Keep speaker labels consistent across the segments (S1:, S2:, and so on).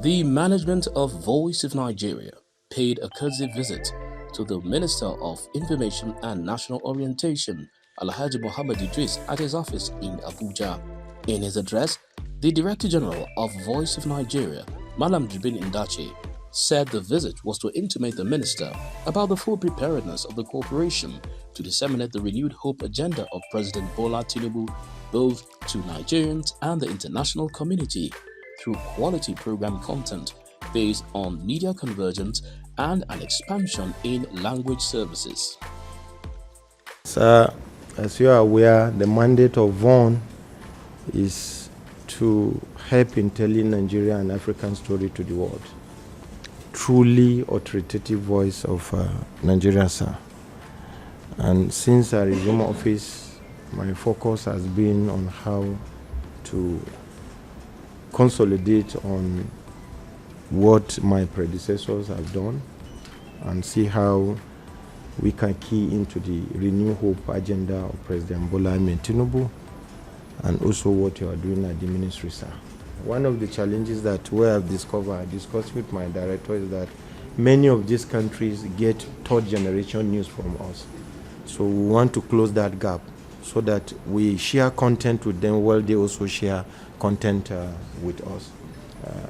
S1: The management of Voice of Nigeria paid a courtesy visit to the Minister of Information and National Orientation, Alhaji Mohammed Idris, at his office in Abuja. In his address, the Director-General of Voice of Nigeria, Mallam Jibrin Ndace, said the visit was to intimate the minister about the full preparedness of the corporation to disseminate the renewed hope agenda of President Bola Tinubu both to Nigerians and the international community through quality program content based on media convergence and an expansion in language services.
S2: Sir, as you are aware, the mandate of VON is to help in telling Nigeria and African story to the world. Truly authoritative voice of Nigeria, sir. And since I resumed office, my focus has been on how to consolidate on what my predecessors have done and see how we can key into the Renew Hope agenda of President Bola Tinubu and also what you are doing at the ministry, sir. One of the challenges that we have discussed with my director, is that many of these countries get third generation news from us. So we want to close that gap so that we share content with them while they also share content with us.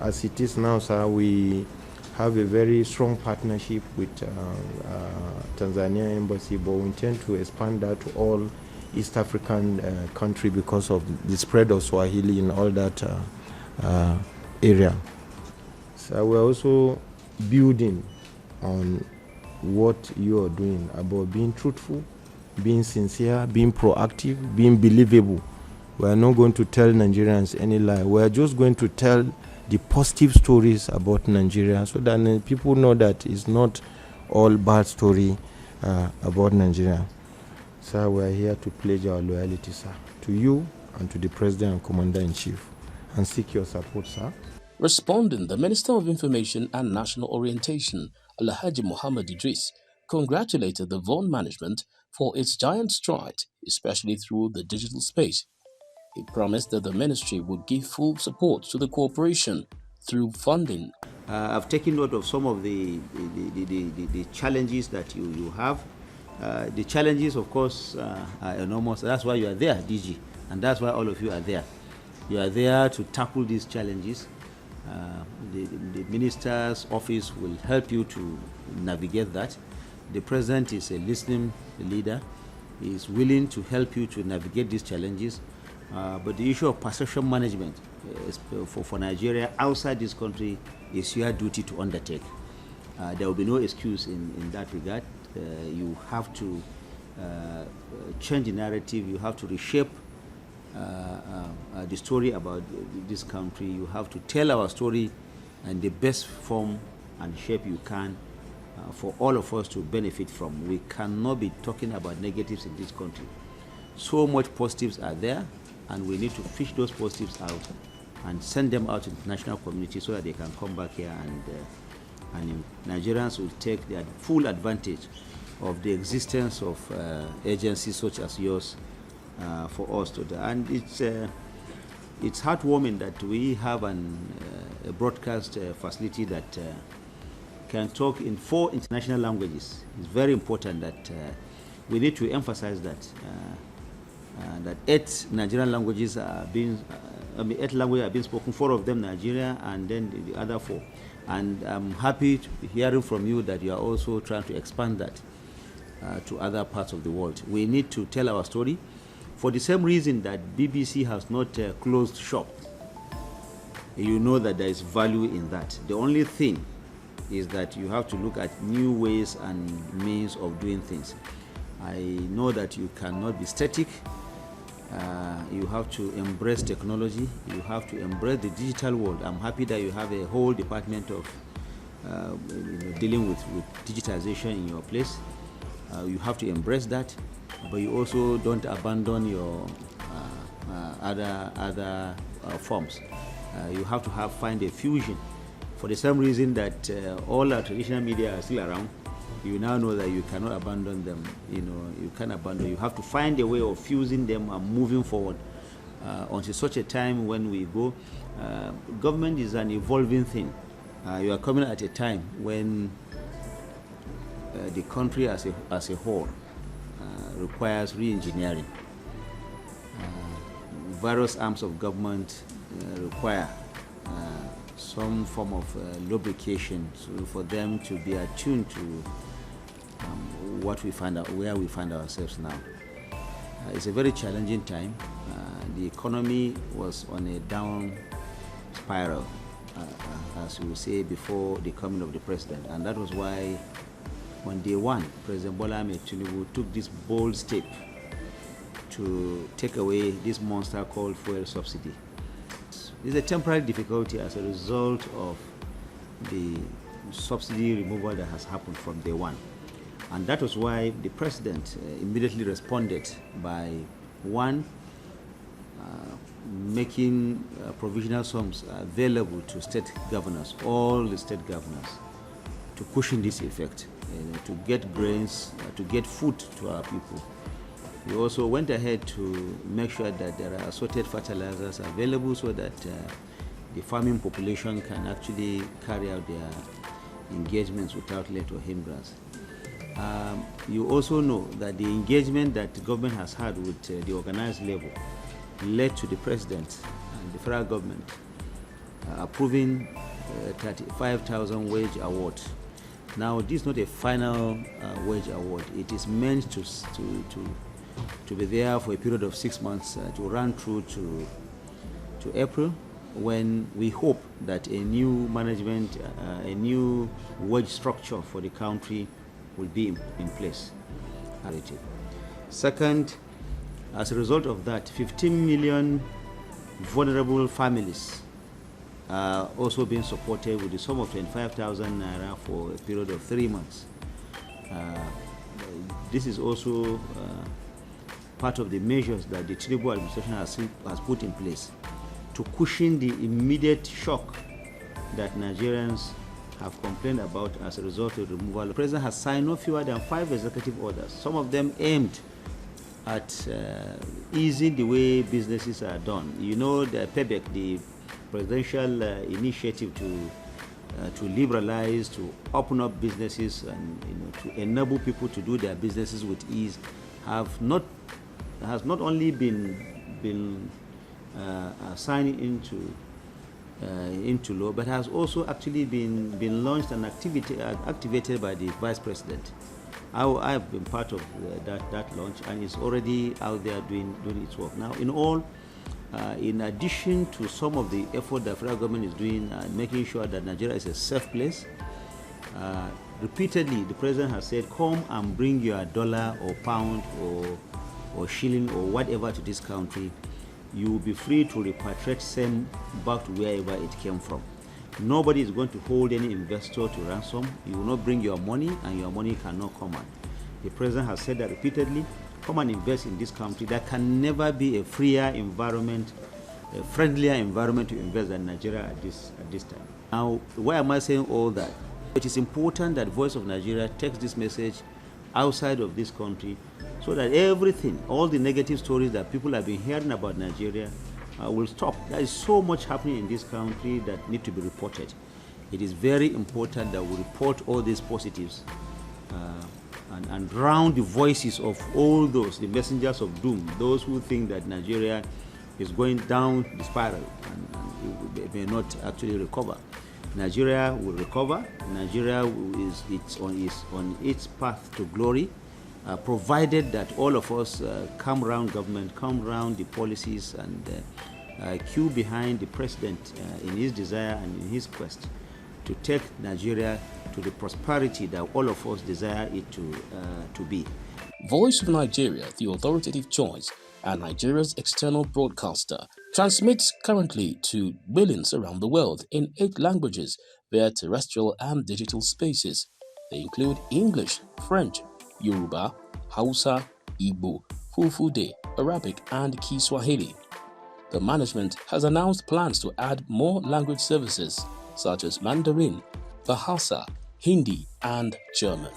S2: As it is now, sir, we have a very strong partnership with Tanzania Embassy, but we intend to expand that to all East African country because of the spread of Swahili in all that area. So we're also building on what you are doing about being truthful, being sincere, being proactive, being believable. We are not going to tell Nigerians any lie. We are just going to tell the positive stories about Nigeria so that people know that it's not all bad story about Nigeria. Sir, we are here to pledge our loyalty, sir, to you and to the President and Commander-in-Chief, and seek your support, sir.
S1: Responding, the Minister of Information and National Orientation, Alhaji Mohammed Idris, congratulated the VON management for its giant stride, especially through the digital space. He promised that the ministry would give full support to the corporation through funding.
S3: I've taken note of some of the challenges that you have. The challenges, of course, are enormous. That's why you are there, DG, and that's why all of you are there. You are there to tackle these challenges. The minister's office will help you to navigate that. The president is a listening leader. He is willing to help you to navigate these challenges. But the issue of perception management for Nigeria outside this country is your duty to undertake. There will be no excuse in that regard. You have to change the narrative. You have to reshape the story about this country. You have to tell our story in the best form and shape you can for all of us to benefit from. We cannot be talking about negatives in this country. So much positives are there, and we need to fish those positives out and send them out to the international community so that they can come back here and Nigerians will take their full advantage of the existence of agencies such as yours for us to do. And it's heartwarming that we have a broadcast facility that can talk in 4 international languages. It's very important that we need to emphasize that that 8 Nigerian languages are being, 8 languages are being spoken, 4 of them Nigeria, and then the other 4. And I'm happy to be hearing from you that you are also trying to expand that to other parts of the world. We need to tell our story for the same reason that BBC has not closed shop. You know that there is value in that. The only thing is that you have to look at new ways and means of doing things. I know that you cannot be static. You have to embrace technology. You have to embrace the digital world. I'm happy that you have a whole department of dealing with digitization in your place. You have to embrace that, but you also don't abandon your other forms. You have to find a fusion. For the same reason that all our traditional media are still around, you now know that you cannot abandon them. You can't abandon. You have to find a way of fusing them and moving forward until such a time when we go. Government is an evolving thing. You are coming at a time when the country as a whole requires re-engineering. Various arms of government require some form of lubrication for them to be attuned to what we find out, where we find ourselves now. It's a very challenging time. The economy was on a down spiral, as we would say, before the coming of the president, and that was why on day one, President Bola Tinubu took this bold step to take away this monster called fuel subsidy. There's a temporary difficulty as a result of the subsidy removal that has happened from day one. And that was why the president immediately responded by, one, making provisional sums available to state governors, all the state governors, to cushion this effect, to get grains, to get food to our people. We also went ahead to make sure that there are assorted fertilizers available so that the farming population can actually carry out their engagements without let or hindrance. You also know that the engagement that the government has had with the organized level led to the president and the federal government approving 35,000 wage award. Now, this is not a final wage award. It is meant to be there for a period of 6 months to run through to April, when we hope that a new management, a new wage structure for the country will be in place. Second, as a result of that, 15 million vulnerable families are also being supported with the sum of 25,000 naira for a period of 3 months. This is also part of the measures that the Tinubu administration has put in place to cushion the immediate shock that Nigerians have complained about as a result of the removal. The president has signed no fewer than 5 executive orders, some of them aimed at easing the way businesses are done. You know, the PEBEC, the presidential initiative to liberalize, to open up businesses, and to enable people to do their businesses with ease, has not only been signed into law, but has also actually been launched and activated by the Vice President. I have been part of that launch, and it's already out there doing its work. Now, in all, in addition to some of the effort that the federal government is doing, making sure that Nigeria is a safe place, repeatedly the president has said, come and bring your dollar or pound or shilling or whatever to this country. You will be free to repatriate them back to wherever it came from. Nobody is going to hold any investor to ransom. You will not bring your money, and your money cannot come out. The president has said that repeatedly. Come and invest in this country. There can never be a freer environment, a friendlier environment to invest in Nigeria at this time. Now, why am I saying all that? It is important that Voice of Nigeria takes this message outside of this country, so that everything, all the negative stories that people have been hearing about Nigeria will stop. There is so much happening in this country that need to be reported. It is very important that we report all these positives and drown the voices of all those, the messengers of doom, those who think that Nigeria is going down the spiral and it may not actually recover. Nigeria will recover. Nigeria is on its path to glory, provided that all of us come round government, come round the policies, and queue behind the president in his desire and in his quest to take Nigeria to the prosperity that all of us desire it to be.
S1: Voice of Nigeria, the authoritative choice and Nigeria's external broadcaster, transmits currently to millions around the world in 8 languages via terrestrial and digital spaces. They include English, French, Yoruba, Hausa, Igbo, Fulfulde, Arabic, and Kiswahili. The management has announced plans to add more language services such as Mandarin, Bahasa, Hindi, and German.